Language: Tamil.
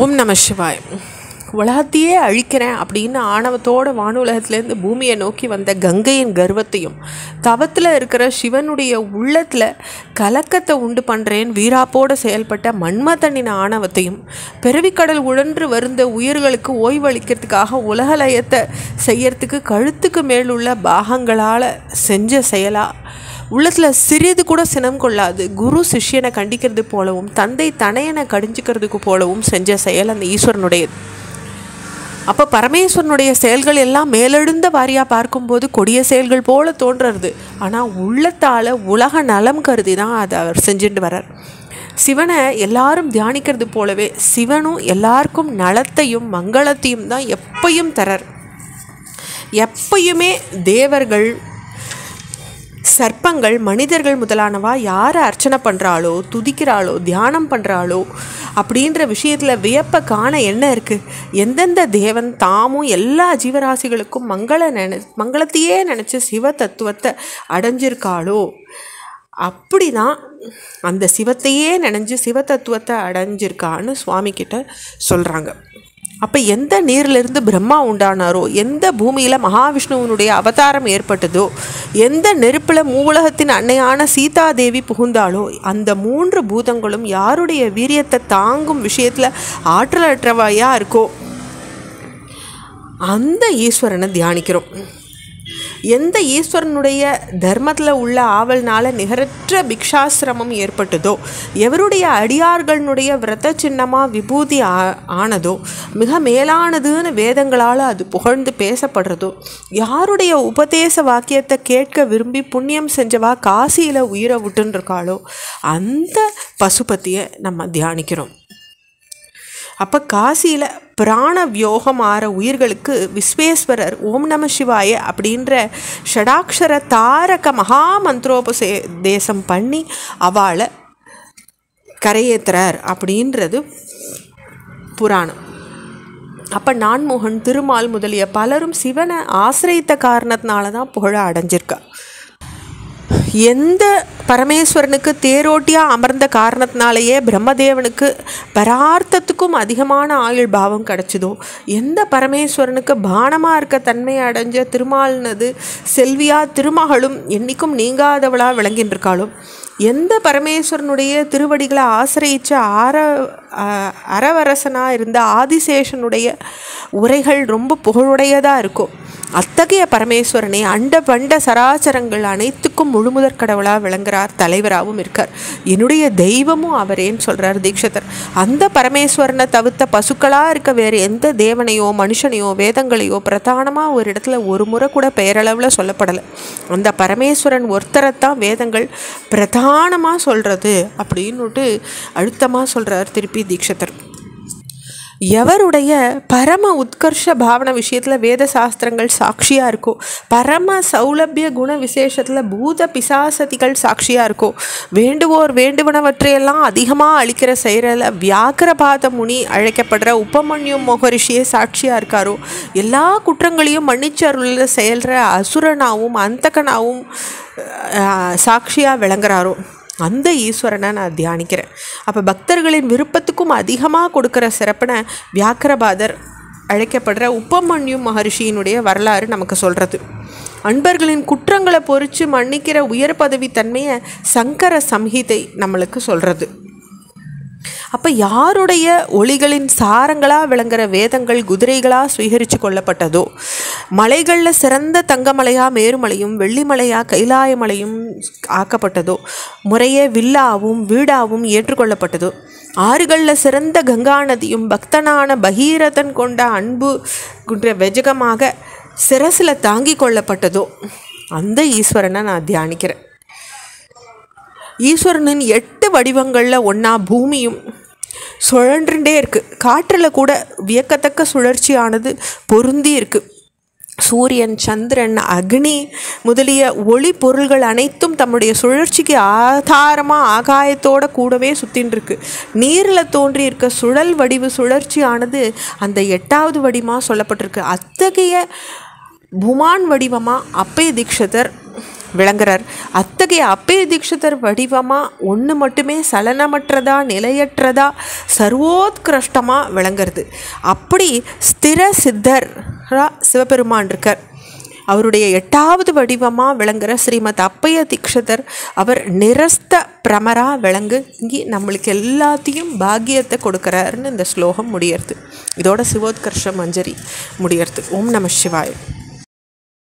ஓம் நம சிவாய். உலகத்தையே அழிக்கிறேன் அப்படின்னு ஆணவத்தோட வானுலகத்துலேருந்து பூமியை நோக்கி வந்த கங்கையின் கர்வத்தையும், தவத்தில் இருக்கிற சிவனுடைய உள்ளத்தில் கலக்கத்தை உண்டு பண்ணுறேன் வீராப்போடு செயல்பட்ட மன்மதனின் ஆணவத்தையும், பிறவிக்கடல் உழன்று வருந்த உயிர்களுக்கு ஓய்வளிக்கிறதுக்காக உலகலயத்தை செய்யறதுக்கு கழுத்துக்கு மேலுள்ள பாகங்களால் செஞ்ச செயலாக, உள்ளத்தில் சிறிது கூட சினம் கொள்ளாது குரு சிஷ்யனை கண்டிக்கிறது போலவும் தந்தை தனையனை கடிஞ்சிக்கிறதுக்கு போலவும் செஞ்ச செயல் அந்த ஈஸ்வரனுடையது. அப்போ பரமேஸ்வரனுடைய செயல்கள் எல்லாம் மேலெழுந்த வாரியாக பார்க்கும்போது கொடிய செயல்கள் போல தோன்றுறது. ஆனால் உள்ளத்தால் உலக நலம் கருதி தான் அதை அவர் செஞ்சுட்டு வர்றார். சிவனை எல்லாரும் தியானிக்கிறது போலவே சிவனும் எல்லாருக்கும் நலத்தையும் மங்களத்தையும் தான் எப்பையும் தரார். எப்பயுமே தேவர்கள், சர்ப்பங்கள், மனிதர்கள் முதலானவா யாரை அர்ச்சனை பண்ணுறாளோ, துதிக்கிறாளோ, தியானம் பண்ணுறாளோ அப்படின்ற விஷயத்தில் வியப்பை காண என்ன இருக்குது? எந்தெந்த தேவன் தாமும் எல்லா ஜீவராசிகளுக்கும் மங்களத்தையே நினச்சி சிவ தத்துவத்தை அடைஞ்சிருக்காளோ அப்படி தான் அந்த சிவத்தையே நினைஞ்சு சிவ தத்துவத்தை அடைஞ்சிருக்கான்னு சுவாமி கிட்ட சொல்கிறாங்க. அப்போ எந்த நீரிலிருந்து பிரம்மா உண்டானாரோ, எந்த பூமியில் மகாவிஷ்ணுவனுடைய அவதாரம் ஏற்பட்டதோ, எந்த நெருப்பில் மூவுலகத்தின் அன்னையான சீதாதேவி புகுந்தாலோ, அந்த 3 பூதங்களும் யாருடைய வீரியத்தை தாங்கும் விஷயத்தில் ஆற்றலற்றவையாக இருக்கோ அந்த ஈஸ்வரனை தியானிக்கிறோம். எந்த ஈஸ்வரனுடைய தர்மத்தில் உள்ள ஆவல்னால நிகரற்ற பிக்ஷாசிரமம் ஏற்பட்டதோ, எவருடைய அடியார்களுடைய விரத சின்னமாக விபூதி ஆனதோ, மிக மேலானதுன்னு வேதங்களால் அது புகழ்ந்து பேசப்படுறதோ, யாருடைய உபதேச வாக்கியத்தை கேட்க விரும்பி புண்ணியம் செஞ்சவா காசியில் உயிரை விட்டுருக்காளோ அந்த பசுபதியை நம்ம தியானிக்கிறோம். அப்போ காசியில் பிராண வியோகம் ஆற உயிர்களுக்கு விஸ்வேஸ்வரர் ஓம் நம சிவாய அப்படின்ற ஷடாட்சர தாரக மகா மந்திரோபதேசம் பண்ணி அவளை கரையேற்றுறார் அப்படின்றது புராணம். அப்போ நான்மோகன், திருமால் முதலிய பலரும் சிவனை ஆசிரியத்த காரணத்தினால தான் புகழ அடைஞ்சிருக்கா. எந்த பரமேஸ்வரனுக்கு தேரோட்டியாக அமர்ந்த காரணத்தினாலேயே பிரம்மதேவனுக்கு பரார்த்தத்துக்கும் அதிகமான ஆயுள் பாவம் கிடச்சிதோ, எந்த பரமேஸ்வரனுக்கு பானமாக இருக்க தன்மையை அடைஞ்ச திருமால்னது செல்வியா திருமகளும் என்றைக்கும் நீங்காதவளாக விளங்கின்றிருக்காளோ, எந்த பரமேஸ்வரனுடைய திருவடிகளை ஆசிரியிச்ச அரவரசனாக இருந்த ஆதிசேஷனுடைய உரைகள் ரொம்ப புகழுடையதாக இருக்கும், அத்தகைய பரமேஸ்வரனை அண்ட பண்ட சராச்சரங்கள் அனைத்துக்கும் முழுமுதற் கடவுளாக விளங்குறார், தலைவராகவும் இருக்கார். என்னுடைய தெய்வமும் அவரேன்னு சொல்கிறார் தீட்சிதர். அந்த பரமேஸ்வரனை தவிர்த்த பசுக்களாக இருக்க வேறு எந்த தேவனையோ மனுஷனையோ வேதங்களையோ பிரதானமாக ஒரு இடத்துல ஒரு முறை கூட பெயரளவில் சொல்லப்படலை. அந்த பரமேஸ்வரன் ஒருத்தரைத்தான் வேதங்கள் பிரதானமாக சொல்கிறது அப்படின்னுட்டு அழுத்தமாக சொல்கிறார் திருப்பி தீட்சிதர். எவருடைய பரம உத்கர்ஷ பாவன விஷயத்தில் வேத சாஸ்திரங்கள் சாட்சியாக இருக்கோ, பரம சௌலபிய குண விசேஷத்தில் பூத பிசாசதிகள் சாட்சியாக இருக்கோ, வேண்டுவோர் வேண்டுவனவற்றையெல்லாம் அதிகமாக அளிக்கிற செயலில் வியாக்கிரபாத முனி அழைக்கப்படுற உபமன்யு மொகரிஷியே சாட்சியாக இருக்காரோ, எல்லா குற்றங்களையும் மன்னிச்சருளில் செயல்ற அசுரனாவும் அந்தகனாவும் சாட்சியாக விளங்குறாரோ அந்த ஈஸ்வரனை நான் தியானிக்கிறேன். அப்போ பக்தர்களின் விருப்பத்துக்கும் அதிகமாக கொடுக்குற சிறப்பினை வியாக்கிரபாதர் அழைக்கப்படுற உபமன்யு மகரிஷியினுடைய வரலாறு நமக்கு சொல்கிறது. அன்பர்களின் குற்றங்களை பொறித்து மன்னிக்கிற உயர் பதவி தன்மையை சங்கர சம்ஹிதை நம்மளுக்கு சொல்கிறது. அப்போ யாருடைய ஒளிகளின் சாரங்களாக விளங்குற வேதங்கள் குதிரைகளாக சுவீகரித்து கொள்ளப்பட்டதோ, மலைகளில் சிறந்த தங்கமலையாக மேருமலையும் வெள்ளிமலையாக கைலாயமலையும் ஆக்கப்பட்டதோ, முறையே வில்லாவும் வீடாவும் ஏற்றுக்கொள்ளப்பட்டதோ, ஆறுகளில் சிறந்த கங்கா நதியும் பக்தனான பகீரதன் கொண்ட அன்பு குன்ற வெஜகமாக சிரசில் தாங்கி கொள்ளப்பட்டதோ அந்த ஈஸ்வரனை நான் தியானிக்கிறேன். ஈஸ்வரனின் 8 வடிவங்களில் ஒன்றா பூமியும் சுழன்றுட்டே இருக்குது. காற்றில் கூட வியக்கத்தக்க சுழற்சியானது பொருந்தி இருக்குது. சூரியன், சந்திரன், அக்னி முதலிய ஒளி பொருள்கள் அனைத்தும் தம்முடைய சுழற்சிக்கு ஆதாரமாக ஆகாயத்தோடு கூடவே சுற்றின்றிருக்கு. நீரில் தோன்றியிருக்க சுழல் வடிவு சுழற்சியானது அந்த 8வது வடிவமாக சொல்லப்பட்டிருக்கு. அத்தகைய புமான் வடிவமாக அப்பய தீட்சிதர் விளங்குறார். அத்தகைய அப்பய தீட்சிதர் வடிவமாக ஒன்று மட்டுமே சலனமற்றதா நிலையற்றதா சர்வோத்கிருஷ்டமாக விளங்குறது. அப்படி ஸ்திர சித்தரா சிவபெருமான் இருக்கார். அவருடைய 8வது வடிவமாக விளங்குற ஸ்ரீமத் அப்பய தீட்சிதர் அவர் நிரஸ்த பிரமரா விளங்கி நம்மளுக்கு எல்லாத்தையும் பாக்கியத்தை கொடுக்குறாருன்னு இந்த ஸ்லோகம் முடியறது. இதோட சிவோத்கர்ஷ மஞ்சரி முடியறது. ஓம் நம சிவாய.